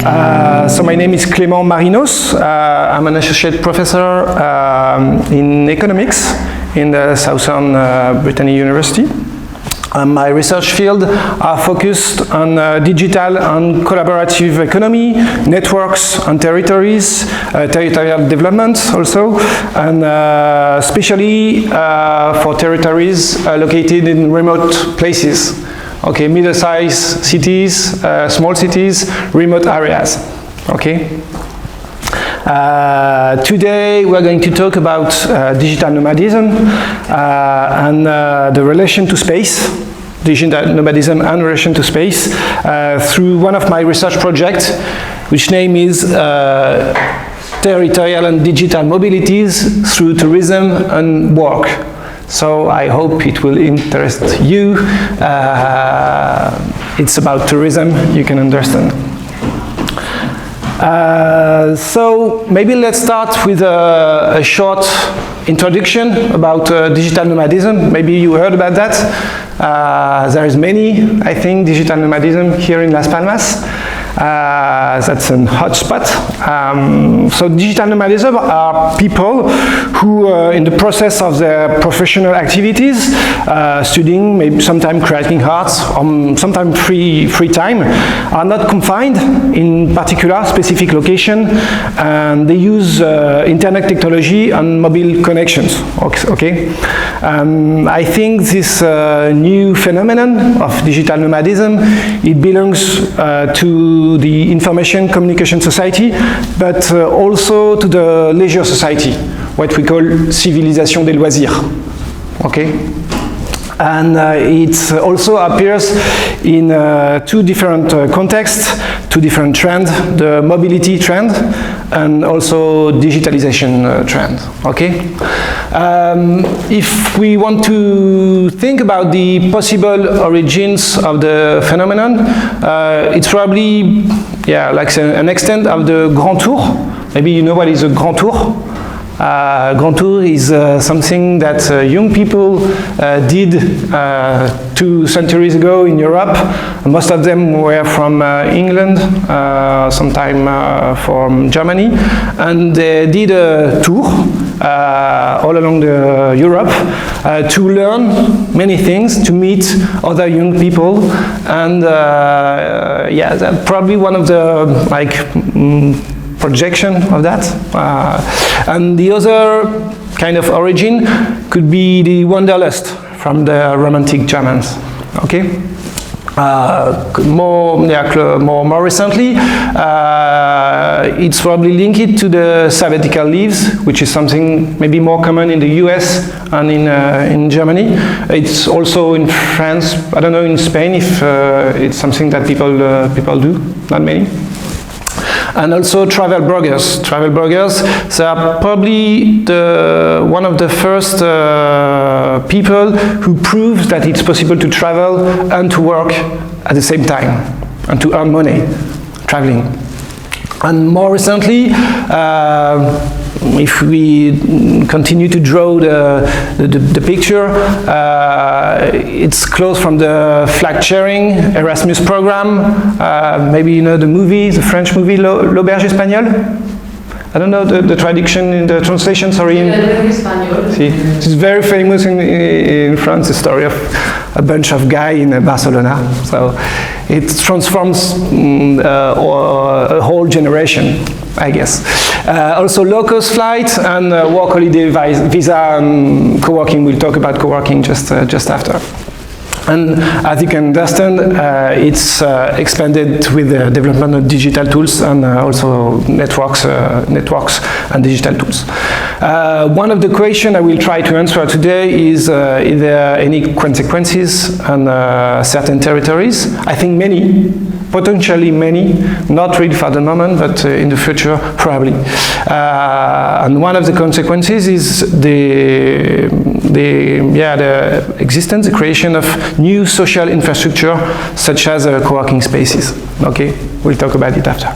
So my name is Clément Marinos. I'm an associate professor in economics in the Southern Brittany University. My research field are focused on digital and collaborative economy, networks and territories, territorial development also, and especially for territories located in remote places. Okay, middle-sized cities, small cities, remote areas. Okay. Today we are going to talk about digital nomadism and the relation to space, digital nomadism and relation to space through one of my research projects, which name is Territorial and Digital Mobilities through Tourism and Work. So I hope it will interest you. It's about tourism, you can understand. So maybe let's start with a short introduction about digital nomadism. Maybe you heard about that. There is many, I think, digital nomadism here in Las Palmas. That's a hot spot. So digital nomadism are people who in the process of their professional activities, studying, maybe sometimes creating arts, sometimes free time, are not confined in particular specific location, and they use internet technology and mobile connections. Okay. I think this new phenomenon of digital nomadism, it belongs to the information communication society, but also to the leisure society, what we call civilisation des loisirs. Okay? And it also appears in two different contexts, two different trends, the mobility trend and also digitalization trend. Okay? If we want to think about the possible origins of the phenomenon, it's probably like an extent of the Grand Tour. Maybe you know what is a Grand Tour? Grand Tour is something that young people did 2 centuries ago in Europe. Most of them were from England, sometime from Germany, and they did a tour all along Europe to learn many things, to meet other young people, and that's probably one of the projection of that. And the other kind of origin could be the wanderlust from the Romantic Germans. Okay? More recently, it's probably linked to the sabbatical leaves, which is something maybe more common in the US and in Germany. It's also in France. I don't know in Spain if it's something that people do. Not many. And also travel bloggers. Travel bloggers, they are probably one of the first people who proves that it's possible to travel and to work at the same time, and to earn money traveling. And more recently, if we continue to draw the picture, it's close from the flag sharing Erasmus program. Maybe you know the movie, the French movie L'Auberge Espagnole. I don't know the traduction in the translation. Sorry. It's very famous in France. The story of a bunch of guys in Barcelona. So it transforms a whole generation, I guess. Also low-cost flight and work holiday visa and co-working. We'll talk about co-working just after. And as you can understand, it's expanded with the development of digital tools and also networks and digital tools. One of the questions I will try to answer today is there any consequences on certain territories? I think many, potentially many, not really for the moment, but in the future probably. And one of the consequences is the existence, the creation of new social infrastructure, such as co-working spaces. Okay, we'll talk about it after.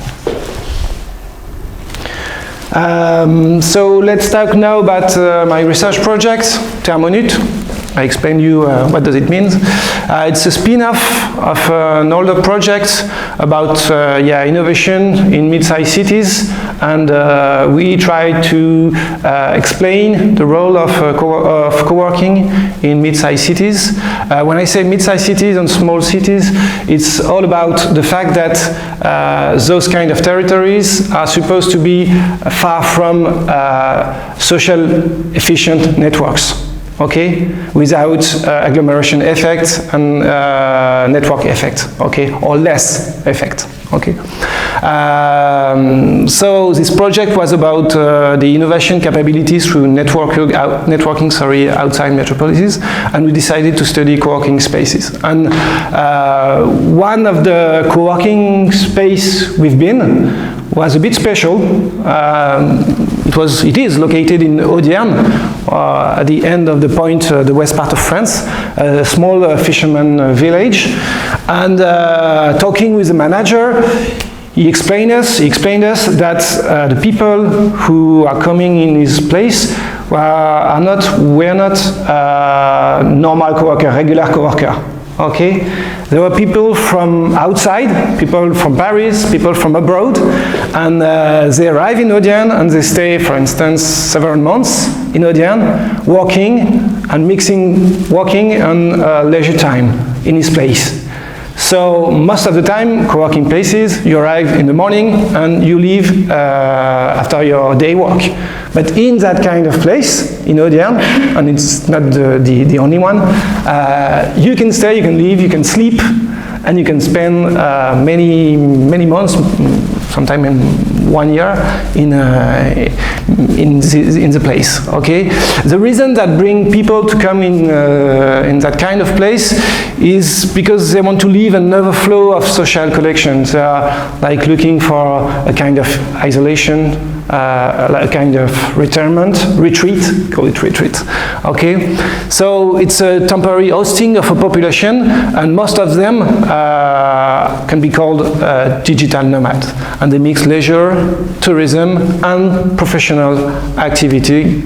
So let's talk now about my research project, Thermonut. I explain you what does it mean. It's a spin-off of an older project about innovation in mid-sized cities, and we try to explain the role of co-working in mid-sized cities. When I say mid-sized cities and small cities, it's all about the fact that those kind of territories are supposed to be far from social efficient networks. Okay, without agglomeration effect and network effect, okay, or less effect, okay. So this project was about the innovation capabilities through networking outside metropolises, and we decided to study co-working spaces. And one of the co-working space we've been was a bit special. It is located in Audierne, at the end of the point, the west part of France, a small fisherman village. And talking with the manager, he explained us that the people who are coming in his place were not normal co-worker, regular co-worker. Okay, there were people from outside, people from Paris, people from abroad, and they arrive in Audierne and they stay, for instance, several months in Audierne, working and mixing working and leisure time in his place. So most of the time, co-working places, you arrive in the morning and you leave after your day work. But in that kind of place, in Audierne, and it's not the only one, you can stay, you can leave, you can sleep, and you can spend many months, sometime in 1 year, in the place. Okay. The reason that bring people to come in that kind of place is because they want to live another flow of social connections. They are like looking for a kind of isolation, a kind of retreat, call it retreat. Okay, so it's a temporary hosting of a population, and most of them can be called digital nomads, and they mix leisure, tourism, and professional activity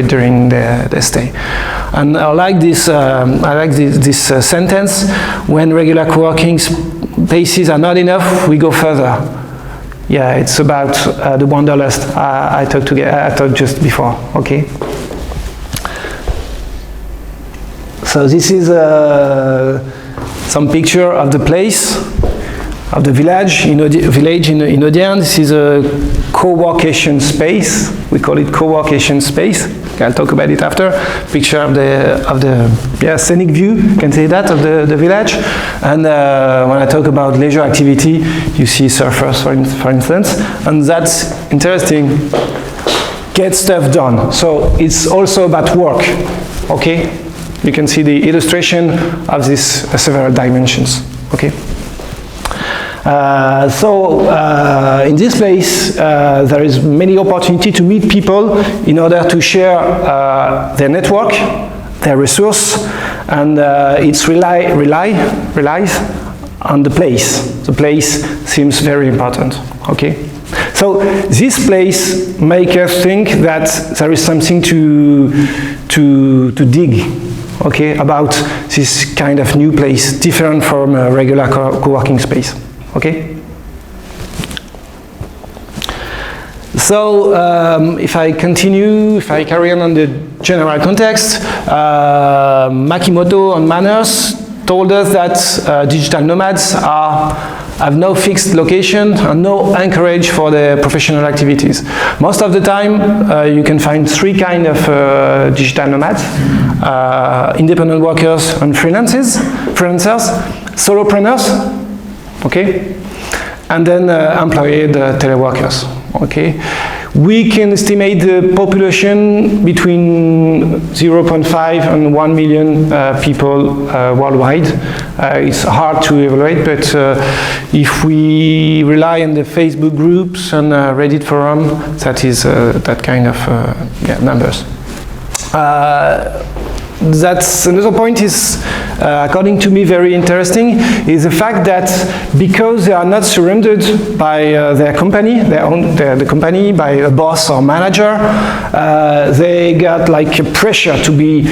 during their stay. And I like this. This sentence: when regular co-working spaces are not enough, we go further. Yeah, it's about the wanderlust I talked just before. Okay. So this is some picture of the place, of the village in Audierne. This is a co-working space. We call it co-working space. I'll talk about it after. Picture of the scenic view, you can say that, of the village. And when I talk about leisure activity, you see surfers, for instance, and that's interesting. Get stuff done. So it's also about work. Okay, you can see the illustration of these several dimensions. Okay. In this place, there is many opportunity to meet people in order to share their network, their resource, and it relies on the place. The place seems very important. Okay, so this place makes us think that there is something to dig. Okay, about this kind of new place, different from a regular co-working space. Okay. So if I carry on the general context, Makimoto and Marinos told us that digital nomads have no fixed location and no anchorage for their professional activities. Most of the time, you can find three kinds of digital nomads: independent workers and freelancers, solopreneurs. Okay, and then employed teleworkers. Okay, we can estimate the population between 0.5 and 1 million people worldwide. It's hard to evaluate, but if we rely on the Facebook groups and Reddit forum, that is that kind of numbers. that's another point is, according to me, very interesting, is the fact that because they are not surrounded by their company, the company, by a boss or manager, they got like a pressure to be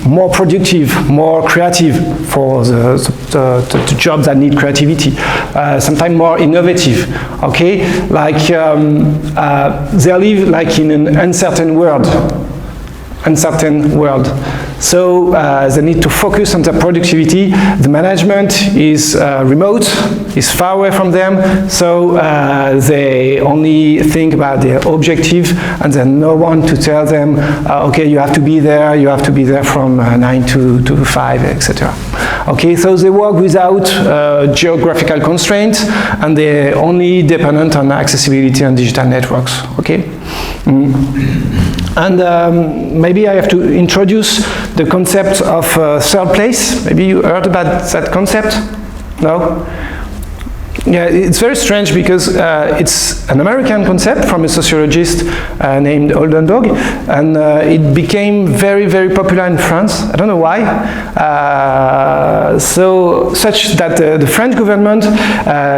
more productive, more creative for the jobs that need creativity, sometimes more innovative, okay? Like they live like in an uncertain world. So they need to focus on their productivity. The management is remote, is far away from them, so they only think about their objective, and there's no one to tell them, okay, you have to be there from 9 to 5, etc. Okay, so they work without geographical constraints, and they're only dependent on accessibility and digital networks, okay? And maybe I have to introduce the concept of third place. Maybe you heard about that concept? No? Yeah, it's very strange because it's an American concept from a sociologist named Oldenburg, and it became very, very popular in France. I don't know why. Such that the French government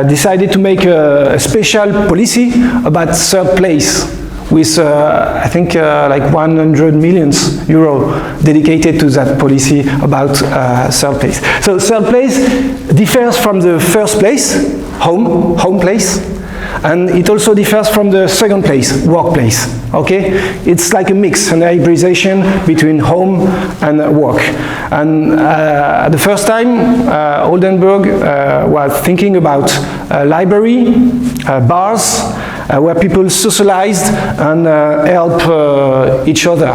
decided to make a special policy about third place, with I think like 100 million euro dedicated to that policy about third place. So third place differs from the first place, home place, and it also differs from the second place, workplace, okay? It's like a mix, an hybridization between home and work. And the first time, Oldenburg was thinking about library, bars, where people socialized and help each other.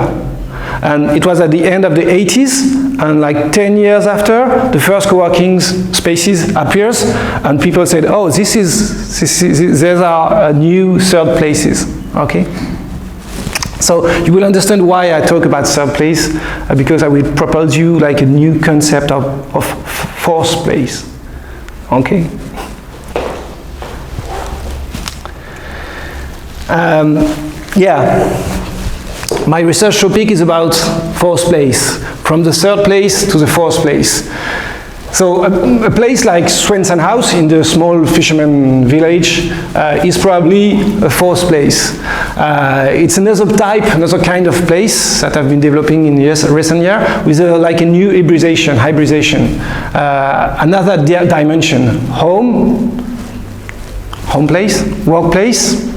And it was at the end of the 80s, and like 10 years after, the first co-working spaces appears, and people said, oh, these are new third places, okay? So you will understand why I talk about third place, because I will propose you like a new concept of fourth place, okay? Yeah, my research topic is about fourth place, from the third place to the fourth place. So a place like Swenson House in the small fisherman village is probably a fourth place. It's another type, another kind of place that I've been developing in recent years with like a new hybridization. Another dimension, home place, workplace,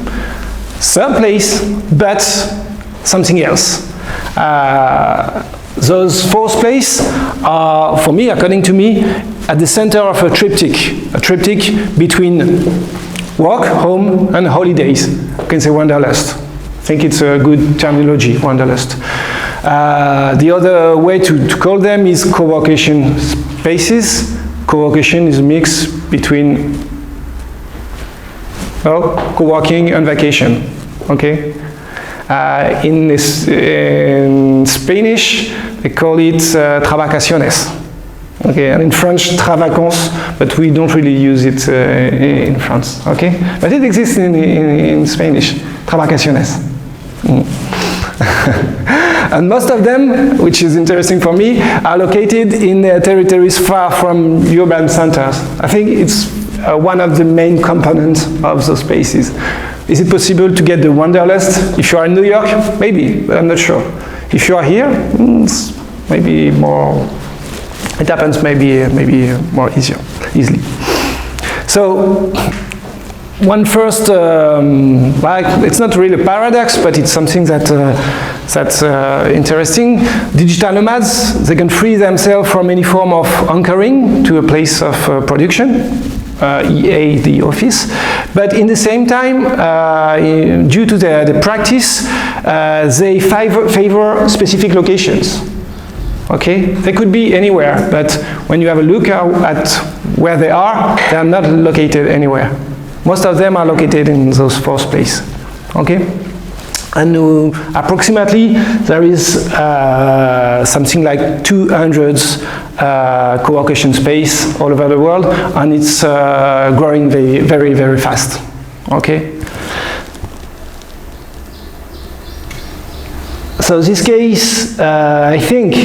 third place, but something else. Those fourth place are, for me, according to me, at the center of a triptych between work, home, and holidays. You can say wanderlust. I think it's a good terminology, wanderlust. The other way to call them is co-working spaces. Co-working is a mix between co-working and vacation, okay? In Spanish, they call it trabacaciones, okay? And in French, travacons, but we don't really use it in France, okay? But it exists in Spanish, trabacaciones. And most of them, which is interesting for me, are located in territories far from urban centers. I think it's one of the main components of those spaces. Is it possible to get the wanderlust if you are in New York? Maybe, but I'm not sure. If you are here, it's maybe more, it happens maybe more easily. So, one first, it's not really a paradox, but it's something that's interesting. Digital nomads, they can free themselves from any form of anchoring to a place of production. EA, the office, but in the same time, due to the practice, they favor specific locations. Okay, they could be anywhere, but when you have a look at where they are not located anywhere. Most of them are located in those fourth places. Okay. And approximately there is something like 200 co-working space all over the world, and it's growing very, very fast. Okay. So this case, I think,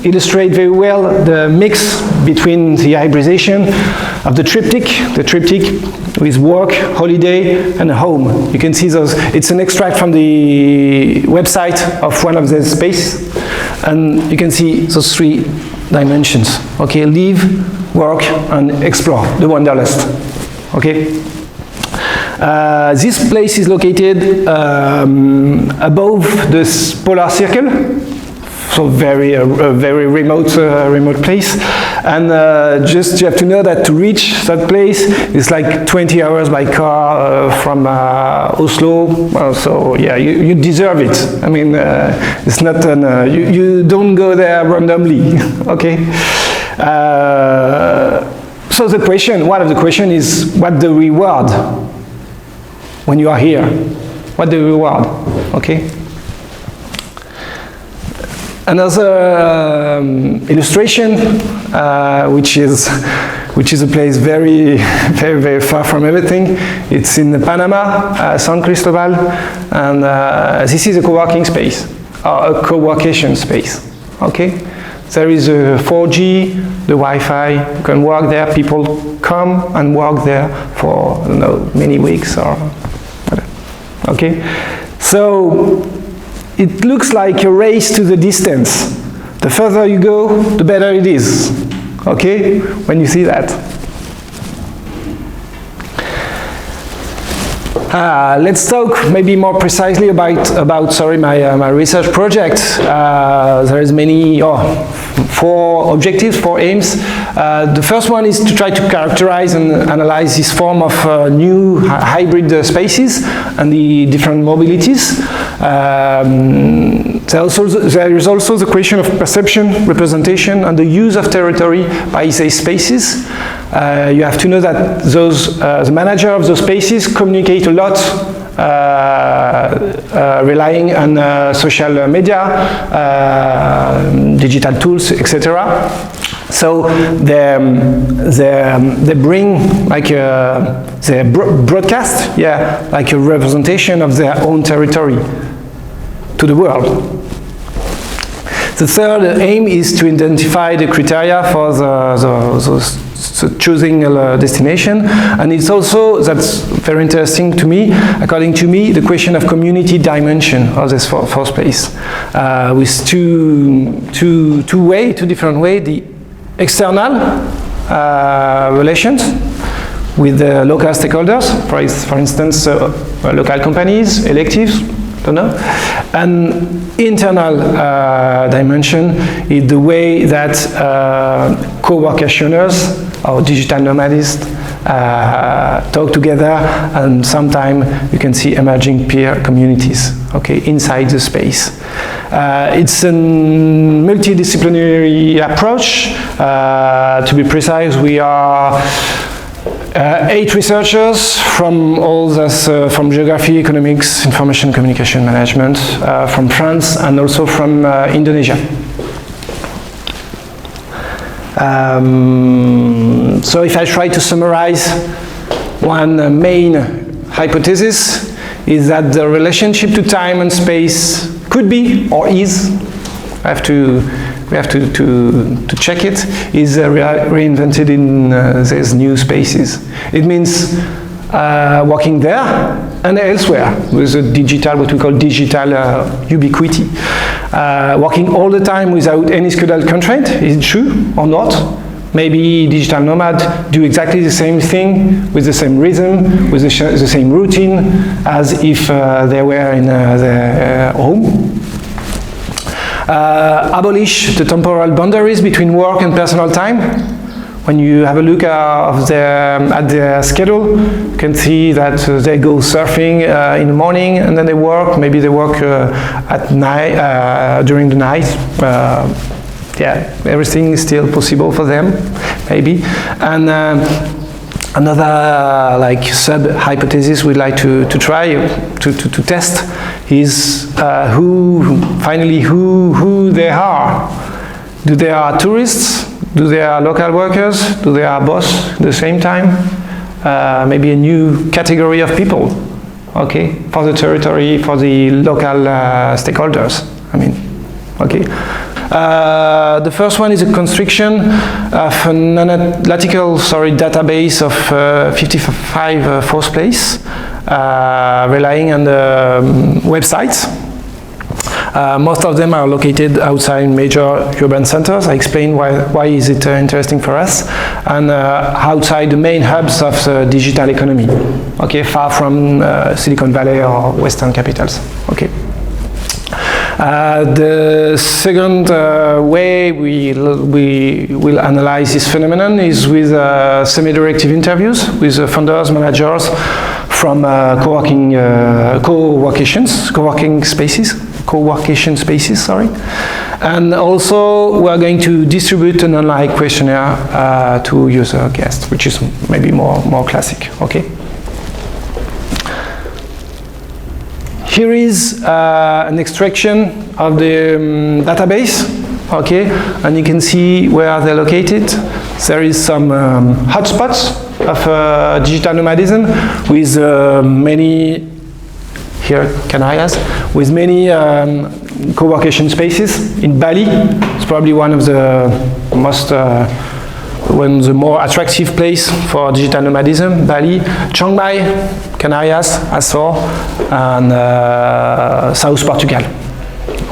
illustrate very well the mix between the hybridization of the triptych with work, holiday, and home. You can see those, it's an extract from the website of one of the spaces, and you can see those 3 dimensions. Okay, live, work, and explore the wanderlust. Okay. This place is located above the polar circle, so very remote place. And just you have to know that to reach that place is like 20 hours by car from Oslo. So yeah, you deserve it. I mean, it's not you don't go there randomly. Okay. So the question, one of the questions is, what the reward when you are here? What the reward? Okay. Another illustration, which is a place very far from everything. It's in Panama, San Cristobal, and this is a co-working space, a co-workation space. Okay, there is a 4G, the Wi-Fi. You can work there. People come and work there for I don't know, many weeks or whatever. Okay, so it looks like a race to the distance. The further you go, the better it is. Okay, when you see that. Let's talk maybe more precisely about my research project. There is many 4 objectives, 4 aims. The first one is to try to characterize and analyze this form of new hybrid spaces and the different mobilities. There is also the question of perception, representation, and the use of territory by these spaces. You have to know that the manager of those spaces communicate a lot, relying on social media, digital tools, etc. So they bring like they broadcast, like a representation of their own territory to the world. The third aim is to identify the criteria for choosing a destination, and it's also, that's very interesting to me, according to me, the question of community dimension of this first place, with two different ways: the external relations with the local stakeholders, for instance, local companies, electives, don't know, and internal dimension is the way that co-workationers or digital nomadists talk together, and sometimes you can see emerging peer communities, okay, inside the space. It's a multidisciplinary approach. To be precise, we are 8 researchers from all this, from geography, economics, information communication management, from France and also from Indonesia. So if I try to summarize, one main hypothesis is that the relationship to time and space could be, or is, we have to check it, is reinvented in these new spaces. It means working there and elsewhere with a digital, what we call digital ubiquity. Working all the time without any scheduled constraint, is it true or not? Maybe digital nomads do exactly the same thing with the same rhythm, with the same routine as if they were in their home. Abolish the temporal boundaries between work and personal time. When you have a look at their schedule, you can see that they go surfing in the morning and then they work. Maybe they work at night, during the night. Yeah, everything is still possible for them, maybe. And another like sub-hypothesis we'd like to try to test is who they are. Do they are tourists? Do they are local workers? Do they are both at the same time? Maybe a new category of people, okay, for the territory, for the local stakeholders, I mean, okay. The first one is a constriction of an analytical database of 55 force places, relying on the websites. Most of them are located outside major urban centers. I explain why is it interesting for us, and outside the main hubs of the digital economy. Okay, far from Silicon Valley or Western capitals. Okay. The second way we will analyze this phenomenon is with semi-directive interviews with founders, managers from co-working spaces, sorry. And also we are going to distribute an online questionnaire to user guests, which is maybe more classic, okay? Here is an extraction of the database, okay, and you can see where they're located. There is some hotspots of digital nomadism with many, here, Canarias, with many co-working spaces. In Bali, it's probably one of the most more attractive place for digital nomadism. Bali, Chiang Mai, Canarias, Açores, and South Portugal.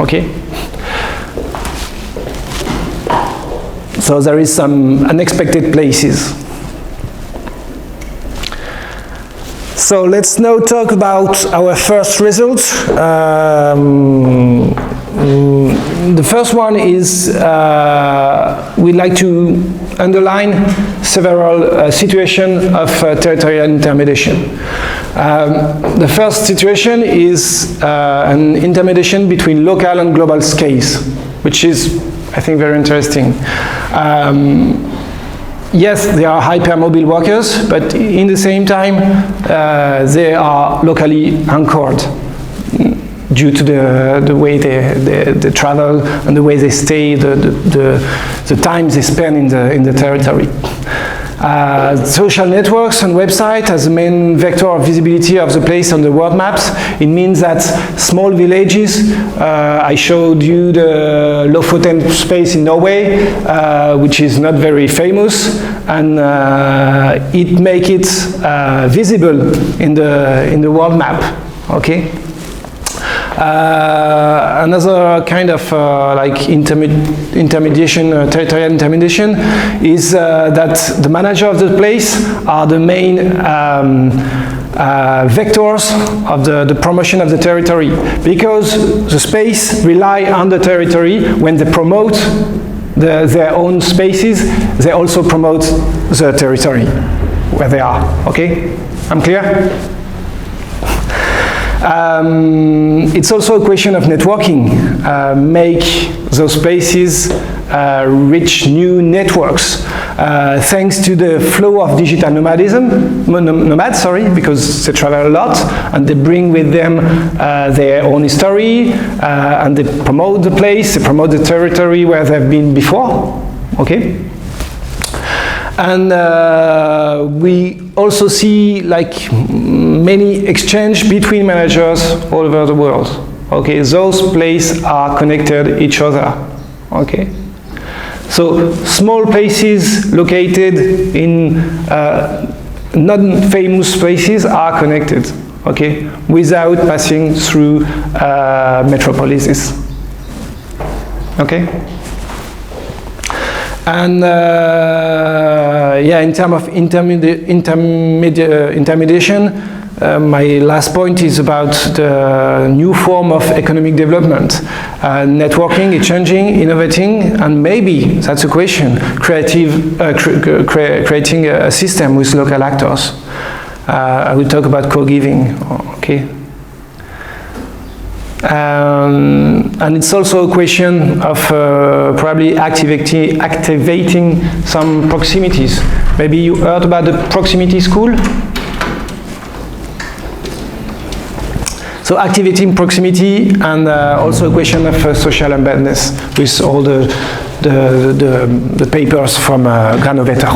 Okay. So there is some unexpected places. So let's now talk about our first results. The first one is we'd like to underline several situations of territorial intermediation. The first situation is an intermediation between local and global scales, which is, I think, very interesting. Yes, they are hypermobile workers, but in the same time, they are locally anchored due to the way they travel and the way they stay, the time they spend in the territory. Social networks and websites as the main vector of visibility of the place on the world maps. It means that small villages, I showed you the Lofoten space in Norway, which is not very famous, and it makes it visible in the world map. Okay. Another kind of intermediation, territorial intermediation, is that the manager of the place are the main vectors of the promotion of the territory, because the space rely on the territory. When they promote their own spaces, they also promote the territory where they are. Okay, I'm clear? It's also a question of networking. Make those spaces reach new networks thanks to the flow of digital nomads, because they travel a lot and they bring with them their own history, and they promote the place, they promote the territory where they've been before. Okay. And we also see many exchange between managers all over the world. Okay, those places are connected each other. Okay, so small places located in non-famous places are connected. Okay, without passing through metropolises. Okay. And in terms of intermediation, my last point is about the new form of economic development. Networking, exchanging, innovating, and maybe, that's a question, creating a system with local actors. I will talk about co-giving, okay? And it's also a question of probably activating some proximities. Maybe you heard about the proximity school? So activating proximity, and also a question of social embeddedness with all the papers from Granovetter.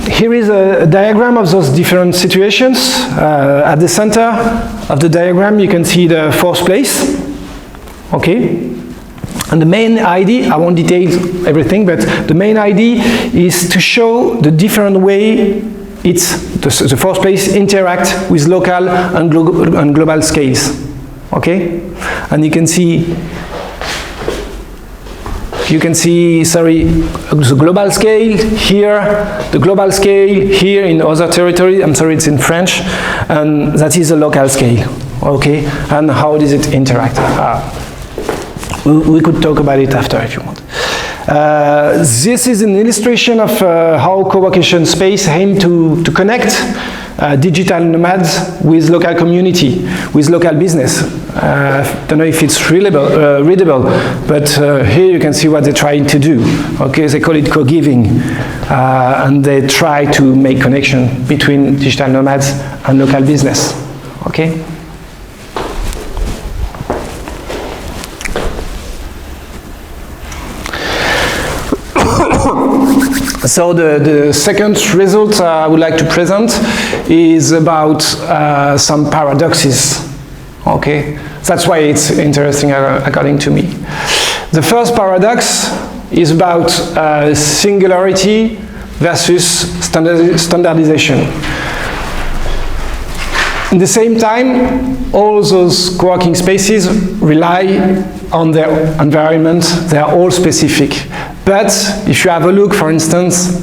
here is a diagram of those different situations. At the center of the diagram, you can see the fourth place. Okay? And the main idea, I won't detail everything, but the main idea is to show the different way the fourth place interact with local and global scales. Okay? And you can see, sorry, the global scale here, the global scale here in other territory, I'm sorry, it's in French, and that is a local scale. Okay? And how does it interact? We could talk about it after if you want. This is an illustration of how co-working space aim to connect digital nomads with local community, with local business. Don't know if it's readable, but here you can see what they're trying to do. Okay, they call it co-giving, and they try to make connection between digital nomads and local business. Okay. So the second result I would like to present is about some paradoxes. Okay, that's why it's interesting according to me. The first paradox is about singularity versus standardization. At the same time, all those co-working spaces rely on their environment. They are all specific. But if you have a look, for instance, if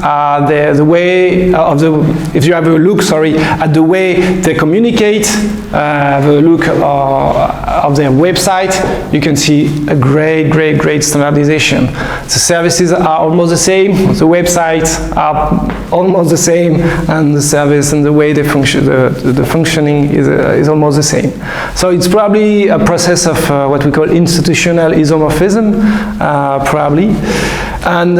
you have a look, at the way they communicate, have a look of their website, you can see a great standardization. The services are almost the same, the websites are almost the same, and the service and the way they function, the functioning is almost the same. So it's probably a process of what we call institutional isomorphism, probably. And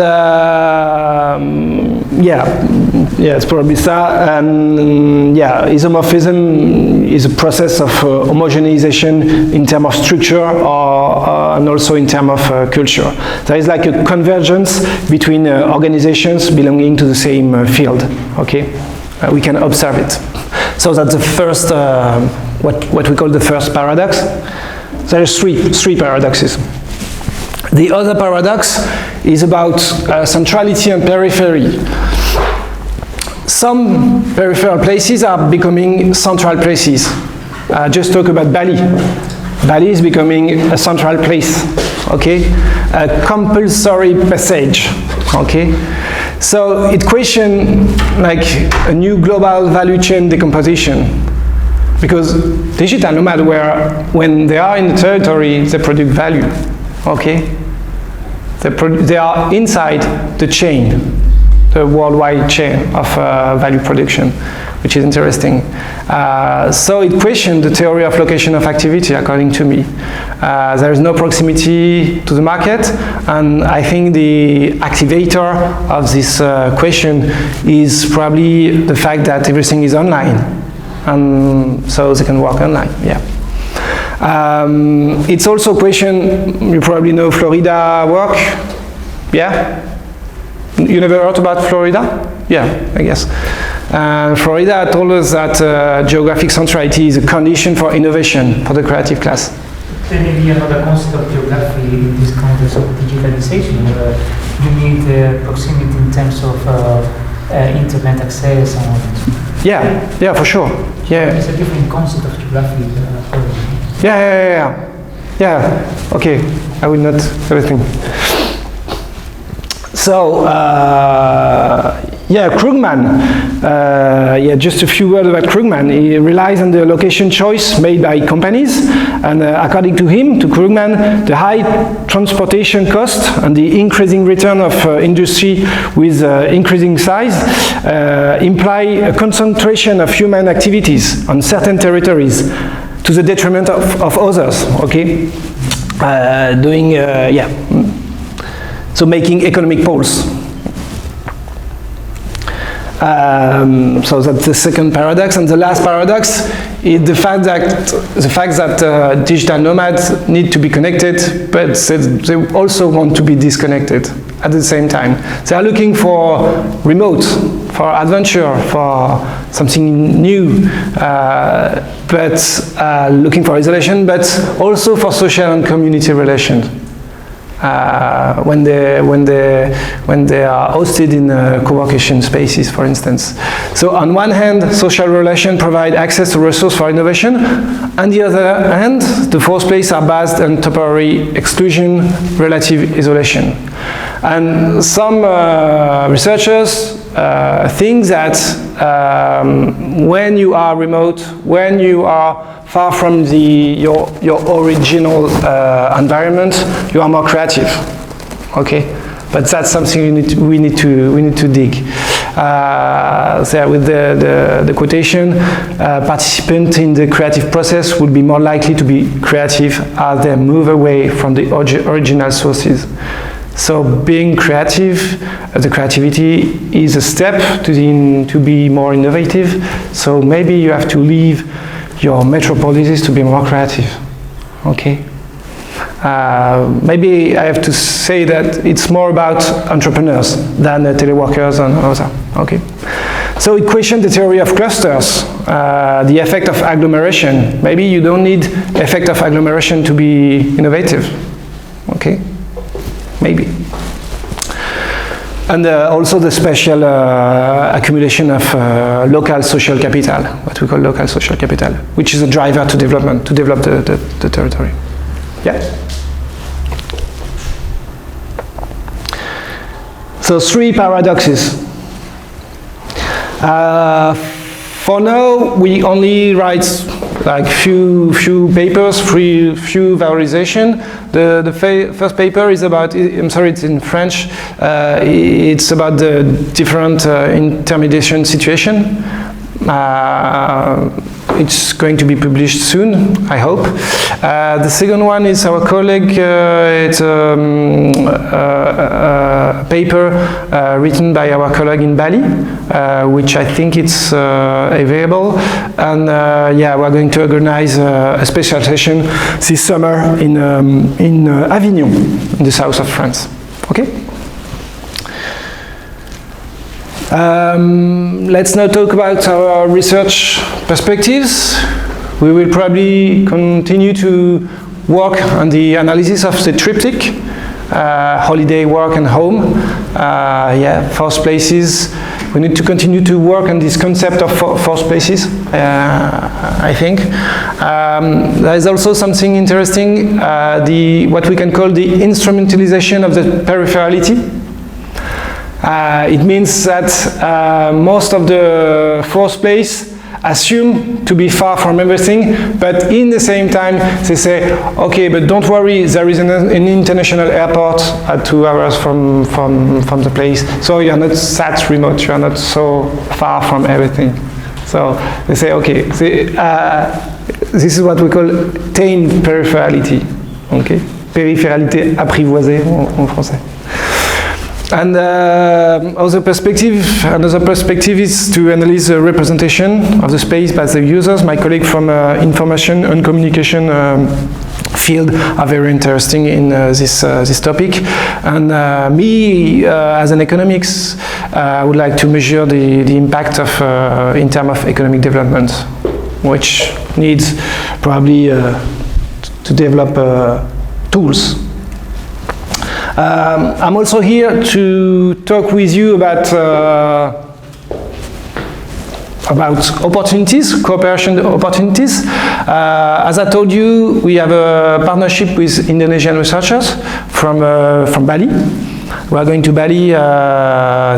it's probably that. And isomorphism is a process of homogenization in terms of structure and also in terms of culture. There is like a convergence between organizations belonging to the same field. Okay, we can observe it. So that's the first, what we call the first paradox. There are three paradoxes. The other paradox is about centrality and periphery. Some peripheral places are becoming central places. Just talk about Bali. Bali is becoming a central place, okay? A compulsory passage, okay? So it questions like a new global value chain decomposition, because digital nomads, when they are in the territory, they produce value, okay? They are inside the chain, the worldwide chain of value production, which is interesting. So it questions the theory of location of activity, according to me. There is no proximity to the market, and I think the activator of this question is probably the fact that everything is online, and so they can work online, yeah. It's also a question, you probably know Florida work, yeah? You never heard about Florida? Yeah, I guess. Florida told us that geographic centrality is a condition for innovation for the creative class. There may be another concept of geography in this context of digitalization, where you need proximity in terms of internet access and all that. Yeah, for sure. Yeah. It's a different concept of geography. Yeah, okay, I will not everything. So, Krugman, just a few words about Krugman. He relies on the location choice made by companies, and according to him, to Krugman, the high transportation cost and the increasing return of industry with increasing size imply a concentration of human activities on certain territories to the detriment of others, okay? So making economic poles. So that's the second paradox, and the last paradox is the fact that digital nomads need to be connected, but they also want to be disconnected at the same time. They are looking for remote, for adventure, for something new, but looking for isolation, but also for social and community relations. When they are hosted in co-working spaces, for instance. So on one hand, social relations provide access to resources for innovation. On the other hand, the fourth place are based on temporary exclusion, relative isolation. And some researchers think that when you are remote, when you are far from your original environment, you are more creative. Okay, but that's something we need to dig. So with the quotation, participants in the creative process would be more likely to be creative as they move away from the original sources. So being creative, the creativity is a step to be more innovative. So maybe you have to leave your metropolises to be more creative. Okay. Maybe I have to say that it's more about entrepreneurs than teleworkers and other. Okay. So it questions the theory of clusters, the effect of agglomeration. Maybe you don't need effect of agglomeration to be innovative. Okay. Maybe. And also the special accumulation of local social capital, what we call local social capital, which is a driver to development, to develop the territory. Yeah? So 3 paradoxes. For now, we only write like few papers, few valorization. The first paper is about, I'm sorry, it's in French. It's about the different intermediation situation. It's going to be published soon, I hope. The second one is our colleague. It's a paper written by our colleague in Bali, which I think it's available. And yeah, we're going to organize a special session this summer in Avignon, in the south of France. Okay. Let's now talk about our research perspectives. We will probably continue to work on the analysis of the triptych, holiday, work and home. Yeah, forced places. We need to continue to work on this concept of forced places, I think. There is also something interesting, what we can call the instrumentalization of the peripherality. It means that most of the forced place assume to be far from everything, but in the same time they say, okay, but don't worry, there is an international airport at 2 hours from the place, so you're not that remote, you're not so far from everything. So they say, okay, this is what we call tamed peripherality. Okay, périphéralité apprivoisée en français. And another perspective is to analyze the representation of the space by the users. My colleague from information and communication field are very interesting in this topic. And me, as an economics, I would like to measure the impact of in terms of economic development, which needs probably to develop tools. I'm also here to talk with you about opportunities, cooperation opportunities. As I told you, we have a partnership with Indonesian researchers from Bali. We are going to Bali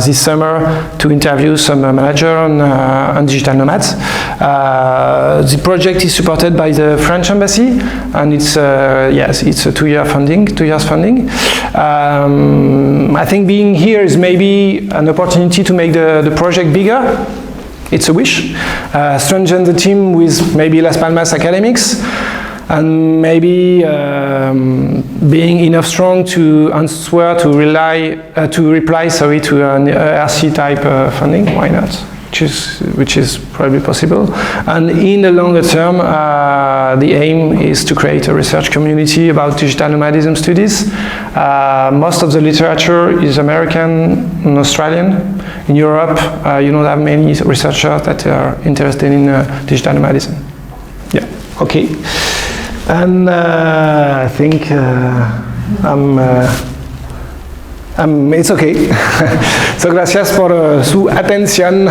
this summer to interview some managers on digital nomads. The project is supported by the French embassy, and it's yes, it's a 2 years funding. I think being here is maybe an opportunity to make the project bigger. It's a wish. Strengthen the team with maybe Las Palmas academics, and maybe being enough strong to answer, to reply to an ERC type funding. Why not? which is probably possible. And in the longer term, the aim is to create a research community about digital nomadism studies. Most of the literature is American and Australian. In Europe, you don't have many researchers that are interested in digital nomadism. Yeah, okay. And I think it's okay. So gracias por su atención.